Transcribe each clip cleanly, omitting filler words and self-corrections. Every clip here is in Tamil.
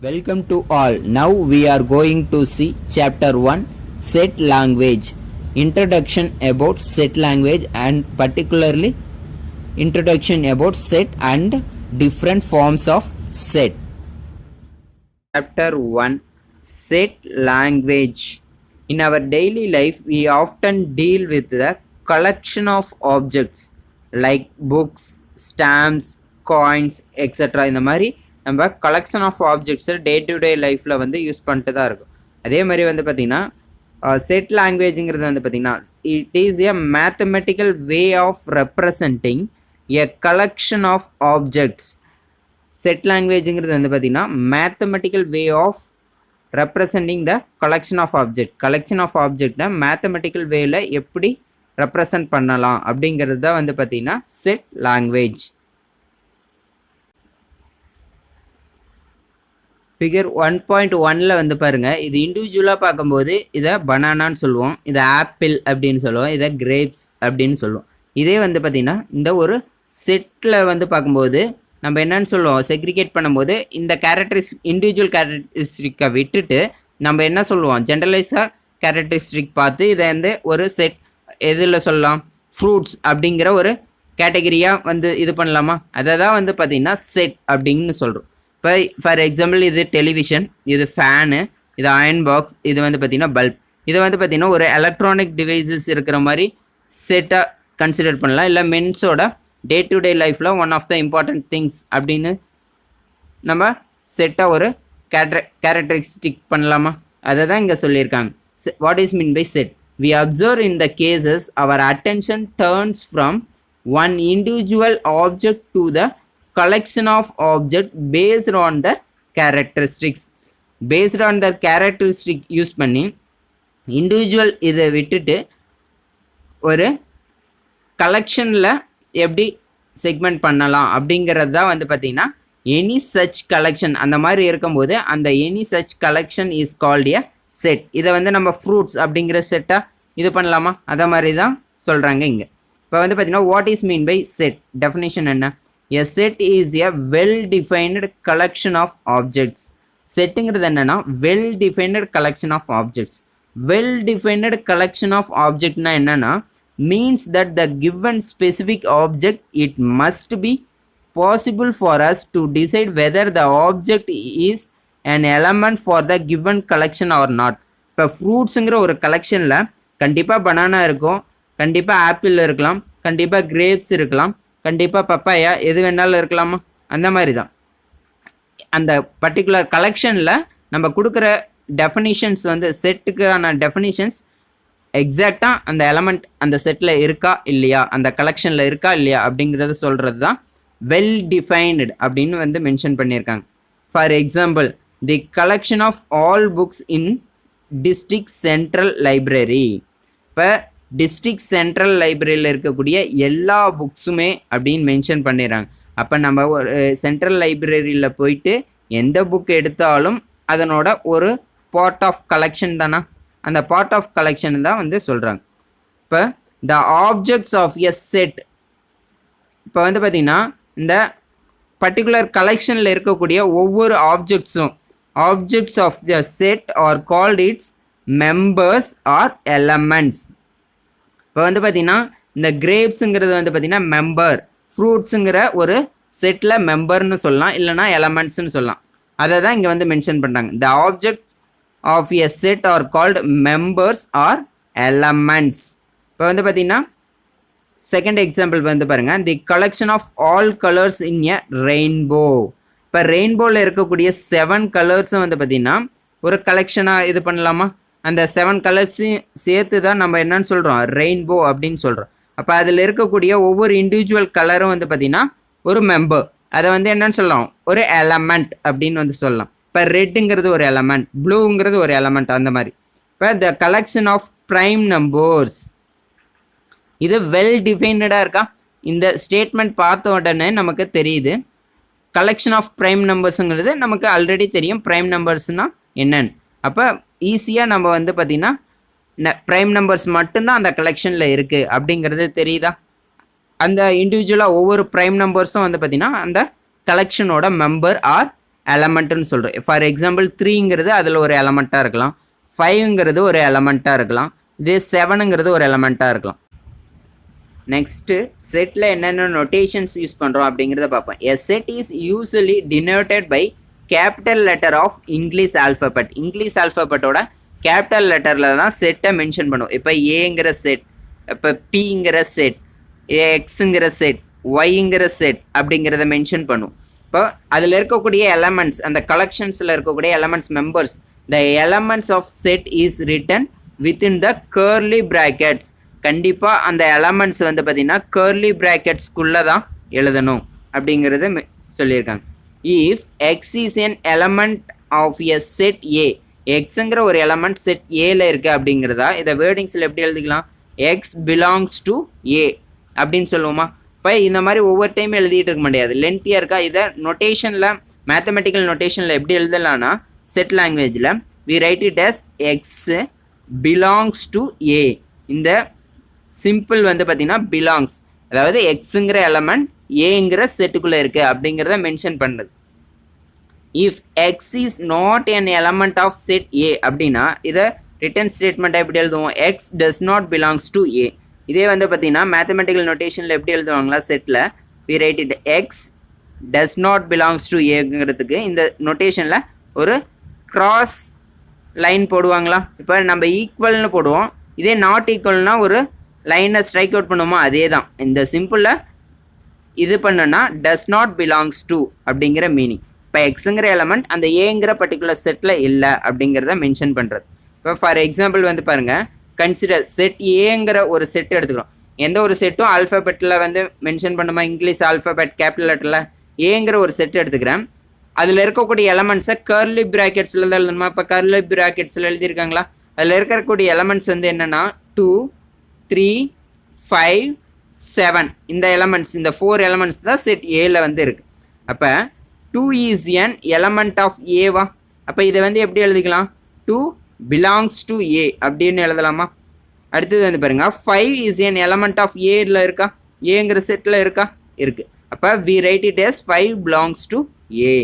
Welcome to all. Now we are going to see chapter 1 set language. Introduction about set language and particularly introduction about set and different forms of set. Chapter 1 set language. In our daily life we often deal with the collection of objects like books, stamps, coins, etc. இந்த மாதிரி நம்ம கலெக்ஷன் ஆஃப் ஆப்ஜெக்ட்ஸை டே டு டே லைஃப்பில் வந்து யூஸ் பண்ணிட்டு தான் இருக்கும். அதே மாதிரி வந்து பார்த்திங்கன்னா செட் லாங்குவேஜுங்கிறது வந்து பார்த்திங்கன்னா it is a mathematical way of representing a collection of objects. Set லாங்குவேஜுங்கிறது வந்து பார்த்திங்கன்னா mathematical way of representing the collection of ஆப்ஜெக்டை மேத்தமெட்டிக்கல் வேல எப்படி ரெப்ரசன்ட் பண்ணலாம் அப்படிங்கிறது தான் வந்து பார்த்திங்கன்னா செட் லாங்குவேஜ். ஃபிகர் 1.1ல் வந்து பாருங்கள், இது இண்டிவிஜுவலாக பார்க்கும்போது இதை பனானான்னு சொல்லுவோம், இதை ஆப்பிள் அப்படின்னு சொல்லுவோம், இதை கிரேப்ஸ் அப்படின்னு சொல்லுவோம். இதே வந்து பார்த்திங்கன்னா இந்த ஒரு செட்டில் வந்து பார்க்கும்போது நம்ம என்னன்னு சொல்லுவோம், செக்ரிகேட் பண்ணும்போது இந்த இண்டிவிஜுவல் கேரக்டரிஸ்டிக்கை விட்டுட்டு நம்ம என்ன சொல்லுவோம், ஜென்ரலைஸாக கேரக்டரிஸ்டிக் பார்த்து இதை வந்து ஒரு செட் எதில் சொல்லலாம், ஃப்ரூட்ஸ் அப்படிங்கிற ஒரு கேட்டகரியாக வந்து இது பண்ணலாமா, அதை தான் வந்து பார்த்திங்கன்னா செட் அப்படின்னு சொல்கிறோம். இப்போ ஃபார் எக்ஸாம்பிள் இது டெலிவிஷன், இது ஃபேனு, இது அயன் பாக்ஸ், இது வந்து பார்த்திங்கன்னா பல்ப். இதை வந்து பார்த்திங்கன்னா ஒரு எலக்ட்ரானிக் டிவைசஸ் இருக்கிற மாதிரி செட்டாக கன்சிடர் பண்ணலாம். இல்லை மென்ஸோட டே டு டே லைஃப்பில் one of the important things அப்படின்னு நம்ம செட்டாக ஒரு கேரக்டரிஸ்டிக் பண்ணலாமா, அதை தான் இங்கே சொல்லியிருக்காங்க. What is mean by set? We observe in the cases our attention turns from one individual object to the collection of objects based on their characteristics. Based on their characteristic use பண்ணி இண்டிவிஜுவல் இதை விட்டுட்டு ஒரு கலெக்ஷனில் எப்படி செக்மெண்ட் பண்ணலாம் அப்படிங்கிறது தான் வந்து பார்த்திங்கன்னா எனி சச் கலெக்ஷன். அந்த மாதிரி இருக்கும்போது அந்த any such collection is called a set. இதை வந்து நம்ம ஃப்ரூட்ஸ் அப்படிங்கிற செட்டாக இது பண்ணலாமா, அதை மாதிரி தான் சொல்கிறாங்க இங்கே. இப்போ வந்து பார்த்திங்கன்னா what is mean by set? Definition என்ன? A set is a well defined collection of objects. செட்டுங்கிறது என்னென்னா well defined collection of objects. Well defined collection of ஆப்ஜெக்ட்னா என்னென்னா means that the given specific object it must be possible for us to decide whether the object is an element for the given collection or not. இப்போ ஃப்ரூட்ஸுங்கிற ஒரு கலெக்ஷனில் கண்டிப்பாக பனானா இருக்கும், கண்டிப்பாக ஆப்பிள் இருக்கலாம், கண்டிப்பாக கிரேப்ஸ் இருக்கலாம், கண்டிப்பாக பப்பாயா எது வேணாலும் இருக்கலாமா, அந்த மாதிரி தான் அந்த பர்டிகுலர் கலெக்ஷனில் நம்ம கொடுக்குற டெஃபினிஷன்ஸ் வந்து செட்டுக்கான டெஃபினிஷன்ஸ் எக்ஸாக்டாக அந்த எலமெண்ட் அந்த செட்டில் இருக்கா இல்லையா, அந்த கலெக்ஷனில் இருக்கா இல்லையா அப்படிங்கிறத சொல்கிறது தான் வெல் டிஃபைன்டு அப்படின்னு வந்து மென்ஷன் பண்ணியிருக்காங்க. For example the collection of all books in district central library. இப்போ டிஸ்ட்ரிக்ட் சென்ட்ரல் லைப்ரரியில் இருக்கக்கூடிய எல்லா புக்ஸுமே அப்படின்னு மென்ஷன் பண்ணிடுறாங்க. அப்போ நம்ம ஒரு சென்ட்ரல் லைப்ரரியில் போயிட்டு எந்த புக் எடுத்தாலும் அதனோட ஒரு பார்ட் ஆஃப் கலெக்ஷன் தானே, அந்த பார்ட் ஆஃப் கலெக்ஷன் தான் வந்து சொல்கிறாங்க. இப்போ the objects of a set, இப்போ வந்து பார்த்திங்கன்னா இந்த பர்டிகுலர் கலெக்ஷனில் இருக்கக்கூடிய ஒவ்வொரு objects of the set are called its members or elements. இப்போ வந்து பார்த்திங்கன்னா இந்த கிரேப்ஸுங்கிறது வந்து பார்த்திங்கன்னா மெம்பர், ஃப்ரூட்ஸுங்கிற ஒரு செட்டில் மெம்பர்னு சொல்லலாம், இல்லைனா எலமெண்ட்ஸ்னு சொல்லலாம். அதை தான் இங்கே வந்து மென்ஷன் பண்ணுறாங்க. The object of a set are called members or elements. இப்போ வந்து பார்த்திங்கன்னா செகண்ட் எக்ஸாம்பிள் வந்து பாருங்கள், the collection of all colours in a rainbow. இப்போ ரெயின்போவில் இருக்கக்கூடிய 7 கலர்ஸும் வந்து பார்த்திங்கன்னா ஒரு கலெக்ஷனாக இது பண்ணலாமா, அந்த 7 கலர்ஸையும் சேர்த்து தான் நம்ம என்னன்னு சொல்கிறோம், ரெயின்போ அப்படின்னு சொல்கிறோம். அப்போ அதில் இருக்கக்கூடிய ஒவ்வொரு இண்டிவிஜுவல் கலரும் வந்து பார்த்திங்கன்னா ஒரு மெம்பர், அதை வந்து என்னன்னு சொல்லலாம், ஒரு எலமெண்ட் அப்படின்னு வந்து சொல்லலாம். இப்போ ரெட்டுங்கிறது ஒரு எலமெண்ட், ப்ளூங்கிறது ஒரு எலமெண்ட், அந்த மாதிரி. இப்போ the collection of prime numbers, இது வெல் டிஃபைன்டாக இருக்கா? இந்த ஸ்டேட்மெண்ட் பார்த்த உடனே நமக்கு தெரியுது கலெக்ஷன் ஆஃப் ப்ரைம் நம்பர்ஸுங்கிறது நமக்கு ஆல்ரெடி தெரியும் ப்ரைம் நம்பர்ஸ்னால் என்னன்னு. அப்போ ஈஸியாக நம்ம வந்து பார்த்திங்கன்னா ப்ரைம் நம்பர்ஸ் மட்டும்தான் அந்த கலெக்ஷனில் இருக்குது அப்படிங்கிறது தெரியுதா? அந்த இண்டிவிஜுவலாக ஒவ்வொரு ப்ரைம் நம்பர்ஸும் வந்து பார்த்திங்கன்னா அந்த கலெக்ஷனோட மெம்பர் ஆர் எலமெண்ட்டுன்னு சொல்கிறோம். ஃபார் எக்ஸாம்பிள் 3ங்கிறது அதில் ஒரு எலமெண்ட்டாக இருக்கலாம், 5ங்கிறது ஒரு எலமெண்ட்டாக இருக்கலாம், இதே 7ங்கிறது ஒரு எலமெண்ட்டாக இருக்கலாம். நெக்ஸ்ட்டு செட்டில் என்னென்ன நொட்டேஷன்ஸ் யூஸ் பண்ணுறோம் அப்படிங்கிறத பார்ப்போம். A set is usually denoted by capital letter of English alphabet. English ஆல்ஃபபெட்டோட கேபிட்டல் லெட்டரில் தான் செட்டை மென்ஷன் பண்ணுவோம். இப்போ ஏங்கிற செட், இப்போ பிங்கிற செட், எக்ஸுங்கிற செட், ஒய்ங்கிற செட் அப்படிங்கிறத மென்ஷன் பண்ணுவோம். இப்போ அதில் இருக்கக்கூடிய எலமெண்ட்ஸ், அந்த கலெக்ஷன்ஸில் இருக்கக்கூடிய elements members, the elements of set is written within the curly brackets. கண்டிப்பாக அந்த எலமெண்ட்ஸ் வந்து பார்த்திங்கன்னா கர்லி ப்ராக்கெட்ஸ்குள்ளே தான் எழுதணும் அப்படிங்கிறத சொல்லியிருக்காங்க. If x is an element of a set A, எக்ஸுங்கிற ஒரு எலமெண்ட் செட் ஏல இருக்குது அப்படிங்கிறதா இதை வேர்டிங்ஸில் எப்படி எழுதிக்கலாம்? எக்ஸ் பிலாங்ஸ் டு ஏ அப்படின்னு சொல்லுவோமா? இப்போ இந்த மாதிரி ஒவ்வொரு டைம் எழுதிட்டு இருக்க முடியாது, லென்த்தியாக இருக்கா. இதை நொட்டேஷனில், மேத்தமெட்டிக்கல் நொட்டேஷனில் எப்படி எழுதலாம்னா, செட் லாங்குவேஜில் we write it as x belongs to A. இந்த சிம்பிள் வந்து பார்த்திங்கன்னா பிலாங்ஸ், அதாவது எக்ஸுங்கிற எலமெண்ட் ஏங்கிற செட்டுக்குள்ளே இருக்குது அப்படிங்கிறத மென்ஷன் பண்ணுறது. If x is not an element of set A அப்படின்னா இதை ரிட்டன் ஸ்டேட்மெண்ட்டை எப்படி எழுதுவோம்? X does not belongs to A. இதே வந்து பார்த்திங்கன்னா மேத்தமெட்டிக்கல் நோட்டேஷனில் எப்படி எழுதுவாங்களா, செட்டில் we write it x does not belongs to ஏங்கிறதுக்கு இந்த நோட்டேஷனில் ஒரு கிராஸ் லைன் போடுவாங்களா? இப்போ நம்ம ஈக்குவல்னு போடுவோம், இதே நாட் ஈக்குவல்னா ஒரு லைனை ஸ்ட்ரைக் அவுட் பண்ணுவோமா? அதே தான் இந்த சிம்பிளில் இது பண்ணோன்னா டஸ் நாட் பிலாங்ஸ் டு அப்படிங்கிற மீனிங். இப்போ எக்ஸுங்கிற எலமெண்ட் அந்த ஏங்கிற பர்டிகுலர் செட்டில் இல்லை அப்படிங்கிறத மென்ஷன் பண்ணுறது. இப்போ ஃபார் எக்ஸாம்பிள் வந்து பாருங்கள், கன்சிடர் செட் ஏங்கிற ஒரு செட் எடுத்துக்கிறோம். எந்த ஒரு செட்டும் ஆல்ஃபபெட்டில் வந்து மென்ஷன் பண்ணுமா? இங்கிலீஷ் ஆல்ஃபபெட் கேபிட்டல் லெட்டரில் ஏங்கிற ஒரு செட் எடுத்துக்கிறேன். அதில் இருக்கக்கூடிய எலமெண்ட்ஸை கர்லி ப்ராக்கெட்ஸில் தான் எழுதணுமா? இப்போ கர்லி ப்ராக்கெட்ஸில் எழுதியிருக்காங்களா? அதில் இருக்கக்கூடிய எலமெண்ட்ஸ் வந்து என்னென்னா 2, 3, 5, 7 இந்த எலமெண்ட்ஸ், இந்த 4 எலமெண்ட்ஸ் தான் செட் ஏல வந்து இருக்குது. அப்போ 2 இஸ் என் எலமெண்ட் ஆஃப் ஏவா? அப்போ இதை வந்து எப்படி எழுதிக்கலாம்? 2 பிலாங்ஸ் டு ஏ அப்படின்னு எழுதலாமா? அடுத்தது வந்து பாருங்கள், 5 இஸ் என் எலமெண்ட் ஆஃப் ஏல இருக்கா? ஏங்கிற செட்டில் இருக்கா? இருக்குது. அப்போ we write it as 5 belongs to A.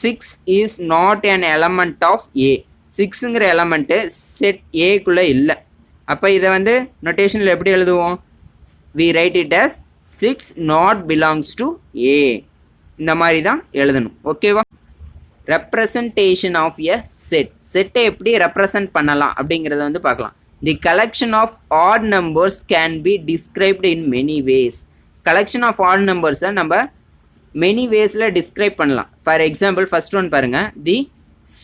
6 is not an element of A. 6ங்கிற எலமெண்ட்டு செட் ஏக்குள்ளே இல்லை. அப்போ இதை வந்து நொட்டேஷனில் எப்படி எழுதுவோம்? We write it as 6 not belongs to A. இந்த மாதிரி தான் எழுதணும். ஓகேவா? Representation of a set. செட்டை எப்படி ரெப்ரசன்ட் பண்ணலாம் அப்படிங்கிறத வந்து பார்க்கலாம். The collection of odd numbers can be described in many ways. Collection of odd நம்பர்ஸை நம்ம மெனி வேஸில் டிஸ்கிரைப் பண்ணலாம். ஃபார் எக்ஸாம்பிள் ஃபர்ஸ்ட் ஒன் பாருங்கள், தி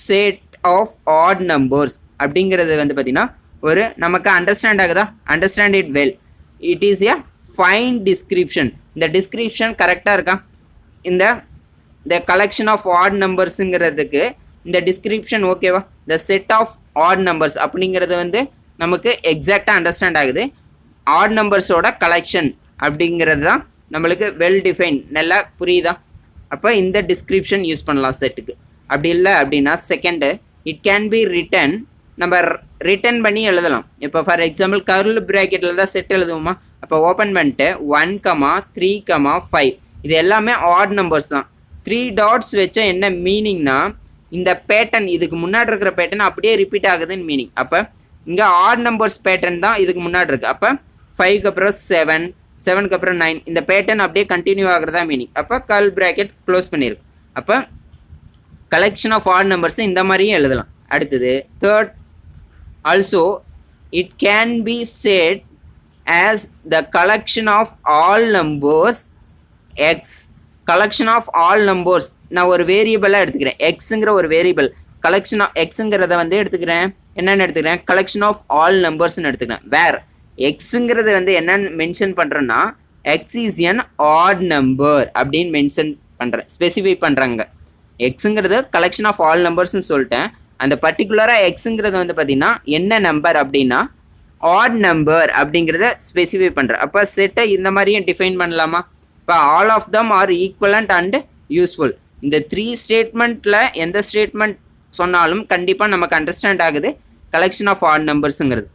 செட் ஆஃப் ஆட் நம்பர்ஸ் அப்படிங்கிறது வந்து பார்த்திங்கன்னா ஒரு நமக்கு அண்டர்ஸ்டாண்ட் ஆகுதா? Understand it well. It is a fine description. இந்த டிஸ்கிரிப்ஷன் கரெக்டாக இருக்கா? இந்த கலெக்ஷன் ஆஃப் ஆட் நம்பர்ஸுங்கிறதுக்கு இந்த டிஸ்கிரிப்ஷன் ஓகேவா? The set of odd numbers அப்படிங்கிறது வந்து நமக்கு எக்ஸாக்டாக அண்டர்ஸ்டாண்ட் ஆகுது. ஆட் நம்பர்ஸோட கலெக்ஷன் அப்படிங்கிறது தான் நம்மளுக்கு வெல் டிஃபைன், நல்லா புரியுதா? அப்போ இந்த டிஸ்கிரிப்ஷன் யூஸ் பண்ணலாம் செட்டுக்கு. அப்படி இல்லை அப்படின்னா second, it can be written, நம்ம ரிட்டன் பண்ணி எழுதலாம். இப்போ ஃபார் எக்ஸாம்பிள் கர்ல் ப்ராக்கெட்டில் தான் செட் எழுதுவோமா? அப்போ ஓப்பன் பண்ணிட்டு 1, 3, 5 இது எல்லாமே ஆட் நம்பர்ஸ் தான். 3 டாட்ஸ் வச்சா என்ன மீனிங்னா, இந்த பேட்டர்ன் இதுக்கு முன்னாடி இருக்கிற பேட்டர்ன் அப்படியே ரிப்பீட் ஆகுதுன்னு மீனிங். அப்போ இங்கே ஆட் நம்பர்ஸ் பேட்டர்ன் தான் இதுக்கு முன்னாடி இருக்குது. அப்போ 5க்கு அப்புறம் 7, 7க்கு அப்புறம் 9 இந்த பேட்டர்ன் அப்படியே கண்டினியூ ஆகுறதா மீனிங். அப்போ கர்ல் ப்ராக்கெட் க்ளோஸ் பண்ணியிருக்கு. அப்போ கலெக்ஷன் ஆஃப் ஆட் நம்பர்ஸ் இந்த மாதிரியும் எழுதலாம். அடுத்தது third, also it can be set as the collection of all numbers x. collection of all numbers நான் ஒரு வேரியபிளாக எடுத்துக்கிறேன், எக்ஸுங்கிற ஒரு வேரியபிள். கலெக்ஷன் ஆஃப் எக்ஸுங்கிறத வந்து எடுத்துக்கிறேன், என்னென்னு எடுத்துக்கிறேன்? கலெக்ஷன் ஆஃப் ஆல் நம்பர்ஸ்ன்னு எடுத்துக்கிறேன். வேர் எக்ஸுங்கிறது வந்து என்னென்னு மென்ஷன் பண்ணுறேன்னா, X is N add number அப்படின்னு மென்ஷன் பண்ணுறேன், ஸ்பெசிஃபை பண்ணுறாங்க. எக்ஸுங்கிறது கலெக்ஷன் ஆஃப் ஆல் நம்பர்ஸ்ன்னு சொல்லிட்டேன். அந்த பர்டிகுலராக எக்ஸுங்கிறது வந்து பார்த்திங்கன்னா என்ன நம்பர் அப்படின்னா ஆட் நம்பர் அப்படிங்கிறத ஸ்பெசிஃபை பண்ணுறேன். அப்போ செட்டை இந்த மாதிரியும் டிஃபைன் பண்ணலாமா? இப்போ all of them are equivalent and useful. இந்த 3 ஸ்டேட்மெண்ட்டில் எந்த ஸ்டேட்மெண்ட் சொன்னாலும் கண்டிப்பாக நமக்கு அண்டர்ஸ்டாண்ட் ஆகுது கலெக்ஷன் ஆஃப் ஆட் நம்பர்ஸுங்கிறது.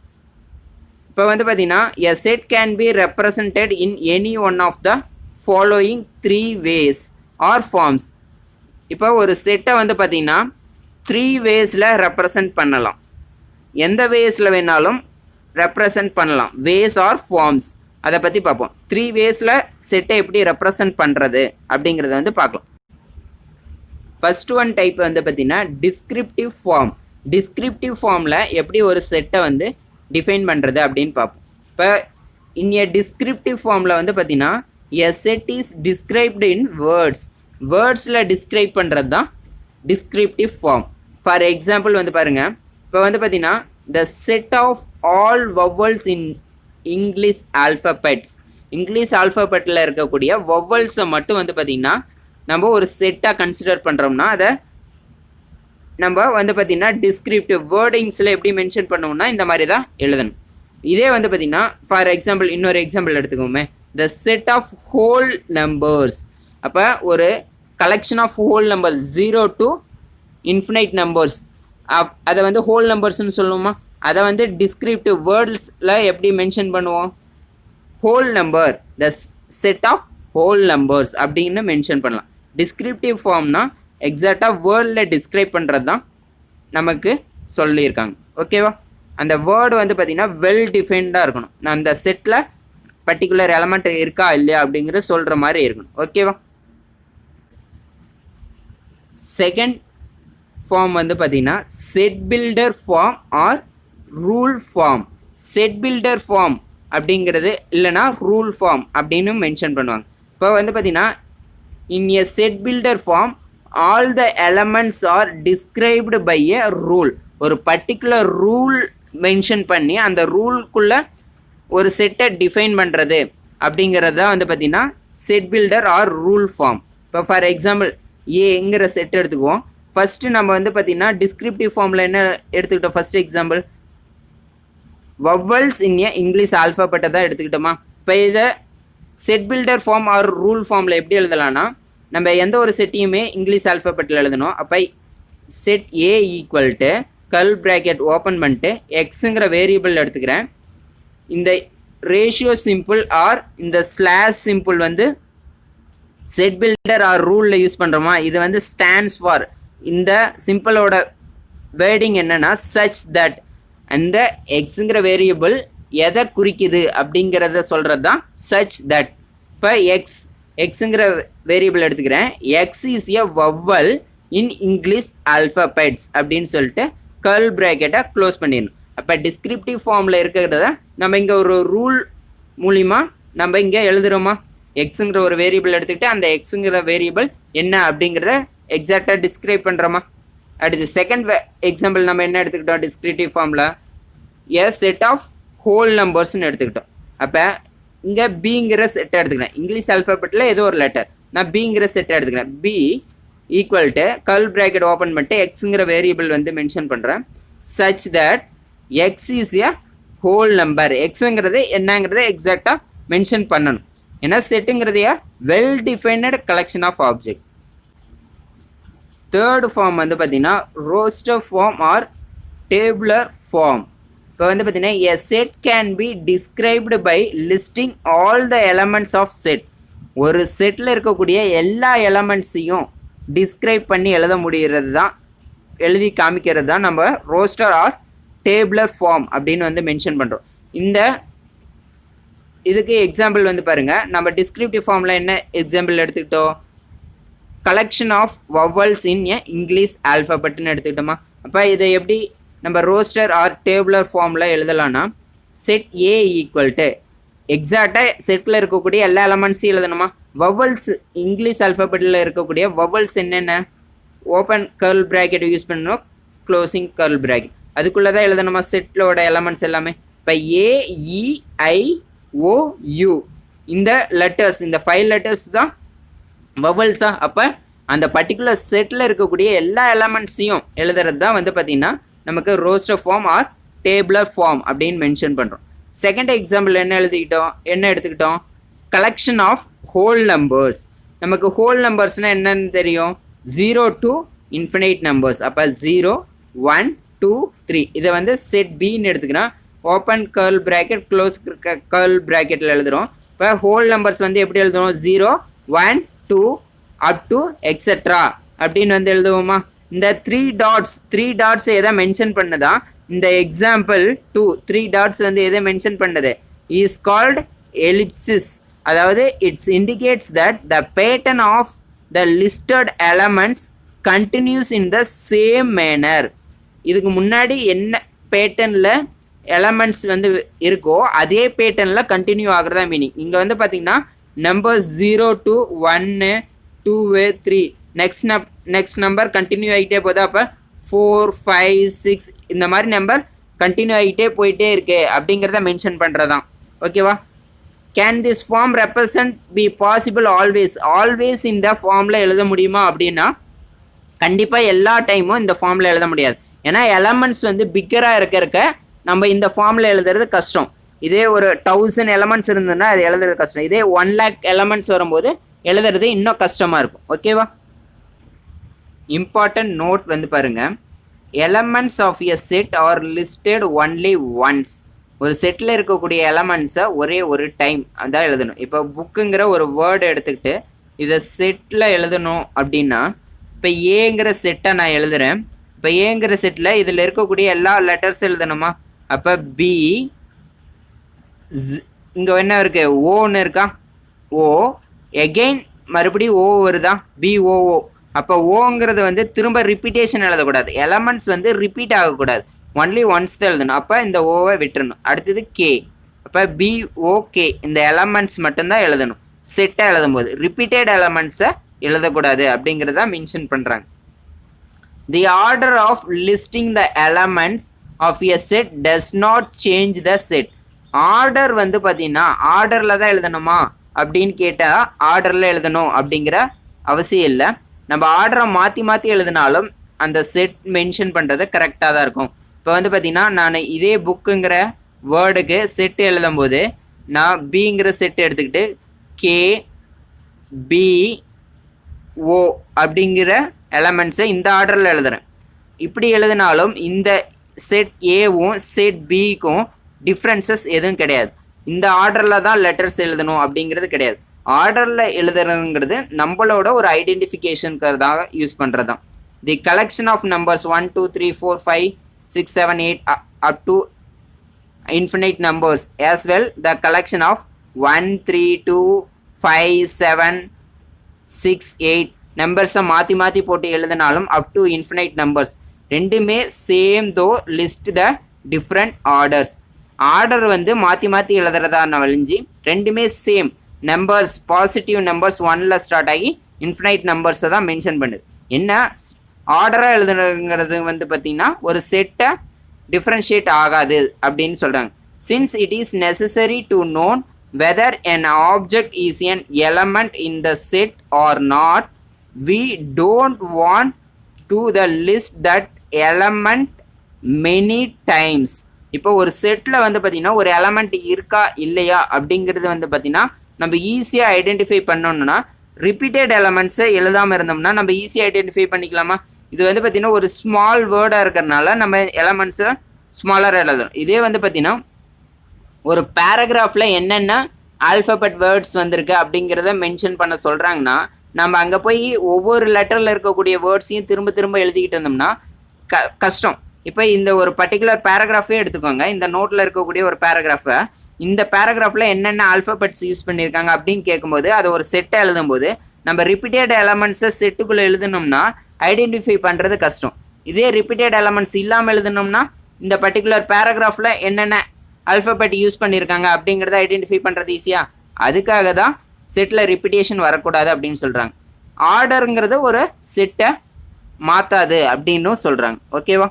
இப்போ வந்து பார்த்தீங்கன்னா a set can be represented in any one of the following 3 ways or forms. இப்போ ஒரு செட்டை வந்து பார்த்திங்கன்னா 3 வேஸில் ரெப்ரசன்ட் பண்ணலாம். எந்த வேஸில் வேணாலும் ரெப்ரசன்ட் பண்ணலாம். வேஸ் ஆர் ஃபார்ம்ஸ் அதை பற்றி பார்ப்போம். 3 வேஸில் செட்டை எப்படி ரெப்ரசன்ட் பண்ணுறது அப்படிங்கிறத வந்து பார்க்கலாம். ஃபர்ஸ்ட் ஒன் டைப் வந்து பார்த்திங்கன்னா டிஸ்கிரிப்டிவ் ஃபார்ம். டிஸ்கிரிப்டிவ் ஃபார்மில் எப்படி ஒரு செட்டை வந்து டிஃபைன் பண்ணுறது அப்படின்னு பார்ப்போம். இப்போ இன் எ டிஸ்கிரிப்டிவ் ஃபார்மில் வந்து பார்த்திங்கன்னா a set is described in words. வேர்ட்ஸில் டிஸ்கிரைப் பண்ணுறது தான் டிஸ்கிரிப்டிவ் ஃபார்ம். ஃபார் எக்ஸாம்பிள் வந்து பாருங்கள், இப்போ வந்து பார்த்திங்கன்னா the set of all vowels in English alphabets. English ஆல்ஃபபெட்டில் இருக்கக்கூடிய வவல்ஸை மட்டும் வந்து பார்த்திங்கன்னா நம்ம ஒரு செட்டாக கன்சிடர் பண்ணுறோம்னா அதை நம்ம வந்து பார்த்திங்கன்னா டிஸ்கிரிப்டிவ் வேர்டிங்ஸில் எப்படி மென்ஷன் பண்ணுவோம்னா இந்த மாதிரி தான் எழுதணும். இதே வந்து பார்த்திங்கன்னா ஃபார் எக்ஸாம்பிள் இன்னொரு எக்ஸாம்பிள் எடுத்துக்கோமே, the set of whole numbers. அப்போ ஒரு collection of whole numbers 0 to infinite numbers, அதை வந்து ஹோல் நம்பர்ஸ்ன்னு சொல்லுவோமா, அதை வந்து டிஸ்கிரிப்டிவ் வேர்ட்ஸில் எப்படி மென்ஷன் பண்ணுவோம், whole number, the set of whole numbers அப்படின்னு மென்ஷன் பண்ணலாம். டிஸ்கிரிப்டிவ் ஃபார்ம்னா எக்ஸாக்டாக வேர்டில் டிஸ்கிரைப் பண்ணுறது தான் நமக்கு சொல்லியிருக்காங்க. ஓகேவா? அந்த வேர்டு வந்து பார்த்திங்கன்னா வெல் டிஃபைன்டாக இருக்கணும். நான் அந்த செட்டில் பர்டிகுலர் எலமெண்ட் இருக்கா இல்லையா அப்படிங்கிற சொல்கிற மாதிரி இருக்கணும். ஓகேவா? செகண்ட் ஃபார்ம் வந்து பார்த்திங்கன்னா set builder form or rule form. Set builder form அப்படிங்கிறது இல்லைனா ரூல் ஃபார்ம் அப்படின்னு மென்ஷன் பண்ணுவாங்க. இப்போ வந்து பார்த்திங்கன்னா in a set builder form all the elements are described by a rule. ஒரு பர்டிகுலர் ரூல் மென்ஷன் பண்ணி அந்த ரூலுக்குள்ளே ஒரு செட்டை டிஃபைன் பண்ணுறது அப்படிங்கிறது தான் வந்து பார்த்திங்கன்னா set builder or rule form. இப்போ ஃபார் எக்ஸாம்பிள் ஏங்கிற செட் எடுத்துக்குவோம். ஃபஸ்ட்டு நம்ம வந்து பார்த்திங்கன்னா டிஸ்கிரிப்டிவ் ஃபார்மில் என்ன எடுத்துக்கிட்டோம், first example vowels in a English ஆல்ஃபபெட்டை தான் எடுத்துக்கிட்டோமா. இப்போ இதை set builder form or rule ஃபார்மில் எப்படி எழுதலாம்னா, நம்ம எந்த ஒரு செட்டையுமே இங்கிலீஷ் ஆல்ஃபபெட்டில் எழுதணும். அப்போ set A equal to curl bracket open பண்ணிட்டு எக்ஸுங்கிற வேரியபிள் எடுத்துக்கிறேன். இந்த ரேஷியோ சிம்பிள் ஆர் இந்த ஸ்லாஷ் சிம்பிள் வந்து செட் பில்டர் ஆர் ரூலில் யூஸ் பண்ணுறோமா, இது வந்து ஸ்டாண்ட்ஸ் ஃபார், இந்த சிம்பிளோட வேர்டிங் என்னென்னா சச் தட். அந்த எக்ஸுங்கிற வேரியபிள் எதை குறிக்குது அப்படிங்கிறத சொல்கிறது தான் சச் தட். இப்போ எக்ஸுங்கிற வேரியபிள் எடுத்துக்கிறேன். X is a vowel in English alphabets அப்படின்னு சொல்லிட்டு கர்ல் ப்ராக்கெட்டை க்ளோஸ் பண்ணிடணும். அப்போ டிஸ்கிரிப்டிவ் ஃபார்மில் இருக்கிறத நம்ம இங்கே ஒரு ரூல் மூலிமா நம்ம இங்கே எழுதுகிறோமா, எக்ஸுங்கிற ஒரு வேரியபிள் எடுத்துக்கிட்டு அந்த எக்ஸுங்கிற வேரியபிள் என்ன அப்படிங்கிறத எக்ஸாக்டாக டிஸ்கிரைப் பண்ணுறோமா. அடுத்து செகண்ட் எக்ஸாம்பிள் நம்ம என்ன எடுத்துக்கிட்டோம், டிஸ்கிரிப்டிவ் ஃபார்மில் எ செட் ஆஃப் ஹோல் நம்பர்ஸ்ன்னு எடுத்துக்கிட்டோம். அப்போ இங்கே பிங்கிற செட்டை எடுத்துக்கிறேன். இங்கிலீஷ் ஆல்ஃபபெட்டில் ஏதோ ஒரு லெட்டர், நான் பிங்கிற செட்டை எடுத்துக்கிறேன். P equal to curl bracket open பண்ணிட்டு எக்ஸுங்கிற வேரியபிள் வந்து மென்ஷன் பண்ணுறேன். Such that x is a whole number. எக்ஸுங்கிறது என்னங்கிறத எக்ஸாக்டாக மென்ஷன் பண்ணணும். ஏன்னா செட்டுங்கிறதையா well defined collection of object. Third form வந்து பார்த்திங்கன்னா roster form or tabular form. இப்போ வந்து பார்த்திங்கன்னா a set can be described by listing all the elements of set. ஒரு செட்டில் இருக்கக்கூடிய எல்லா எலமெண்ட்ஸையும் டிஸ்கிரைப் பண்ணி எழுத முடிகிறது தான், எழுதி காமிக்கிறது தான் நம்ம ரோஸ்டர் ஆர் டேபுலர் ஃபார்ம் அப்படின்னு வந்து மென்ஷன் பண்ணுறோம். இந்த இதுக்கு எக்ஸாம்பிள் வந்து பாருங்கள், நம்ம டிஸ்கிரிப்டிவ் ஃபார்மில் என்ன எக்ஸாம்பிள் எடுத்துக்கிட்டோம், collection of vowels in a English ஆல்ஃபபெட்னு எடுத்துக்கிட்டோமா. அப்போ இதை எப்படி நம்ம ரோஸ்டர் ஆர் டேபுலர் ஃபார்மில் எழுதலாம்னா, செட் ஏ ஈக்குவல் டு எக்ஸாக்டாக செட்டில் இருக்கக்கூடிய எல்லா எலமெண்ட்ஸையும் எழுதணுமா. வவல்ஸ் இங்கிலீஷ் ஆல்ஃபபெட்டில் இருக்கக்கூடிய வவல்ஸ் என்னென்ன, ஓப்பன் கர்ல் ப்ராக்கெட் யூஸ் பண்ணணும், க்ளோசிங் கர்ல் ப்ராக்கெட், அதுக்குள்ளே தான் எழுதணுமா செட்டோட எலமெண்ட்ஸ் எல்லாமே. இப்போ AEIOU இந்த லெட்டர்ஸ், இந்த 5 லெட்டர்ஸ் தான் வவல்ஸா. அப்போ அந்த பர்டிகுலர் செட்டில் இருக்கக்கூடிய எல்லா எலமெண்ட்ஸையும் எழுதுறது தான் வந்து பார்த்திங்கன்னா நமக்கு roster form or tabular form அப்படின்னு மென்ஷன் பண்ணுறோம். செகண்ட் எக்ஸாம்பிள் என்ன எடுத்துக்கிட்டோம், கலெக்ஷன் ஆஃப் ஹோல் நம்பர்ஸ். நமக்கு ஹோல் நம்பர்ஸ்னால் என்னன்னு தெரியும், 0 to infinite நம்பர்ஸ். அப்போ 0, 1, 2, 3 இதை வந்து செட் பின்னு எடுத்துக்கிறோம். Open curl bracket close curl ப்ராக்கெட்டில் எழுதுகிறோம். இப்போ ஹோல் நம்பர்ஸ் வந்து எப்படி எழுதுறோம், 0, 1, 2 அப் டு எக்ஸெட்ரா அப்படின்னு வந்து எழுதுவோமா? இந்த த்ரீ டாட்ஸ் எதை மென்ஷன் பண்ணுதா? இந்த எக்ஸாம்பிள் 2 3 டாட்ஸ் வந்து எதை மென்ஷன் பண்ணுது? Is called ellipsis. அதாவது it's indicates that the pattern of the listed elements continues in the same manner. இதுக்கு முன்னாடி என்ன பேட்டர்னில் எலமெண்ட்ஸ் வந்து இருக்கோ அதே பேட்டர்னில் கண்டினியூ ஆகிறதா மீனிங். இங்கே வந்து பார்த்தீங்கன்னா number 0 to 1 2 3 next number continue ஆகிட்டே போகுது. அப்போ 4 5 6 இந்த மாதிரி நம்பர் கண்டினியூ ஆகிட்டே போயிட்டே இருக்கு அப்படிங்கிறத மென்ஷன் பண்ணுறதான். ஓகேவா? Can this form represent be possible always இந்த ஃபார்மில் எழுத முடியுமா அப்படின்னா கண்டிப்பாக எல்லா டைமும் இந்த ஃபார்மில் எழுத முடியாது. ஏன்னா எலமெண்ட்ஸ் வந்து பிக்கராக இருக்க நம்ம இந்த ஃபார்மில் எழுதுறது கஷ்டம். இதே ஒரு 1000 எலமெண்ட்ஸ் இருந்ததுன்னா அது எழுதுறது கஷ்டம். இதே 1 lakh எலமெண்ட்ஸ் வரும்போது எழுதுறது இன்னும் கஷ்டமாக இருக்கும். ஓகேவா? இம்பார்ட்டன்ட் நோட் வந்து பாருங்கள், elements of a set are listed only once. ஒரு செட்டில் இருக்கக்கூடிய எலமெண்ட்ஸை ஒரே ஒரு டைம் அதான் எழுதணும். இப்போ புக்குங்கிற ஒரு வேர்டு எடுத்துக்கிட்டு இதை செட்டில் எழுதணும் அப்படின்னா இப்போ ஏங்கிற செட்டை நான் எழுதுகிறேன். இப்போ ஏங்கிற செட்டில் இதில் இருக்கக்கூடிய எல்லா லெட்டர்ஸ் எழுதணுமா? அப்போ பி, இங்கே என்ன இருக்குது? ஓன்னு இருக்கா? ஓ, எகெயின் மறுபடியும் ஓ வருதா? பிஓஓ. அப்போ ஓங்கிறது வந்து திரும்ப ரிப்பீட்டேஷன் எழுதக்கூடாது. எலமெண்ட்ஸ் வந்து ரிப்பீட் ஆகக்கூடாது, ஒன்லி ஒன்ஸ் தான் எழுதணும். அப்போ இந்த ஓவை விட்டுறணும். அடுத்தது கே. அப்போ பிஓகே இந்த எலமெண்ட்ஸ் மட்டும்தான் எழுதணும் செட்டை எழுதும்போது. ரிப்பீட்டட் எலமெண்ட்ஸை எழுதக்கூடாது அப்படிங்கிறத மென்ஷன் பண்ணுறாங்க. The order of listing the elements of a set does not change the set. Order வந்து பார்த்தீங்கன்னா ஆர்டரில் தான் எழுதணுமா அப்படின்னு கேட்டால் ஆர்டரில் எழுதணும் அப்படிங்கிற அவசியம் இல்லை. நம்ம ஆர்டரை மாற்றி எழுதினாலும் அந்த செட் மென்ஷன் பண்ணுறது கரெக்டாக தான் இருக்கும். இப்போ வந்து பார்த்தீங்கன்னா நான் இதே புக்குங்கிற வேர்டுக்கு செட் எழுதும்போது நான் பிங்கிற செட் எடுத்துக்கிட்டு கே பி ஓ அப்படிங்கிற எலமெண்ட்ஸை இந்த ஆர்டரில் எழுதுகிறேன். இப்படி எழுதினாலும் இந்த செட் ஏவும் செட் பிக்கும் டிஃப்ரென்சஸ் எதுவும் கிடையாது. இந்த ஆர்டரில் தான் லெட்டர்ஸ் எழுதணும் அப்படிங்கிறது கிடையாது. ஆர்டரில் எழுதுறதுங்கிறது நம்மளோட ஒரு ஐடென்டிஃபிகேஷனுக்காக யூஸ் பண்ணுறது தான். The collection of numbers 1 2 3 4 5 6 7 8 up to infinite numbers as well. The collection of 1 3 2 5 7 6 8 நம்பர்ஸை மாற்றி போட்டு எழுதினாலும் அப் டு இன்ஃபினைட் நம்பர்ஸ் ரெண்டுமே சேம் தோ list the different orders. Order வந்து மாற்றி எழுதுறதா வழிஞ்சி ரெண்டுமே சேம் நம்பர்ஸ், பாசிட்டிவ் நம்பர்ஸ் 1ல் ஸ்டார்ட் ஆகி இன்ஃபினைட் நம்பர்ஸை தான் மென்ஷன் பண்ணுது. என்ன ஆர்டராக எழுதுறதுங்கிறது வந்து பார்த்திங்கன்னா ஒரு செட்டை டிஃப்ரென்ஷியேட் ஆகாது அப்படின்னு சொல்கிறாங்க. Since it is necessary to known whether an object is an element in the set or not, we don't want to the list that element many times. இப்போ ஒரு செட்டில் வந்து பார்த்திங்கன்னா ஒரு எலமெண்ட் இருக்கா இல்லையா அப்படிங்கிறது வந்து பார்த்திங்கன்னா நம்ம ஈஸியாக ஐடென்டிஃபை பண்ணணும்னா ரிப்பீட்டட் எலமெண்ட்ஸை எழுதாமல் இருந்தோம்னா நம்ம ஈஸியாக ஐடென்டிஃபை பண்ணிக்கலாமா? இது வந்து பார்த்திங்கன்னா ஒரு ஸ்மால் வேர்டாக இருக்கிறதுனால நம்ம எலமெண்ட்ஸை ஸ்மாலராக எழுதணும். இதே வந்து பார்த்திங்கன்னா ஒரு பேராகிராஃபில் என்னென்ன ஆல்ஃபபெட் வேர்ட்ஸ் வந்திருக்கு அப்படிங்கிறத மென்ஷன் பண்ண சொல்கிறாங்கன்னா நம்ம அங்கே போய் ஒவ்வொரு லெட்டரில் இருக்கக்கூடிய வேர்ட்ஸையும் திரும்ப எழுதிக்கிட்டு இருந்தோம்னா கஷ்டம். இப்போ இந்த ஒரு பர்டிகுலர் பேராகிராஃபே எடுத்துக்கோங்க. இந்த நோட்டில் இருக்கக்கூடிய ஒரு பேராகிராஃபை இந்த பேராகிராஃபில் என்னென்ன ஆல்ஃபபெட்ஸ் யூஸ் பண்ணியிருக்காங்க அப்படின்னு கேட்கும்போது அது ஒரு செட்டை எழுதும்போது நம்ம ரிப்பீட்டட் எலமெண்ட்ஸை செட்டுக்குள்ளே எழுதணும்னா ஐடென்டிஃபை பண்ணுறது கஷ்டம். இதே ரிப்பீட்டட் எலமெண்ட்ஸ் இல்லாமல் எழுதணும்னா இந்த பர்டிகுலர் பேராகிராஃபில் என்னென்ன ஆல்ஃபபெட் யூஸ் பண்ணியிருக்காங்க அப்படிங்கிறத ஐடென்டிஃபை பண்ணுறது ஈஸியாக. அதுக்காக தான் செட்டில் ரிப்பீட்டேஷன் வரக்கூடாது அப்படின்னு சொல்கிறாங்க. ஆர்டருங்கிறது ஒரு செட்டை மாற்றாது அப்படின்னும் சொல்கிறாங்க. ஓகேவா?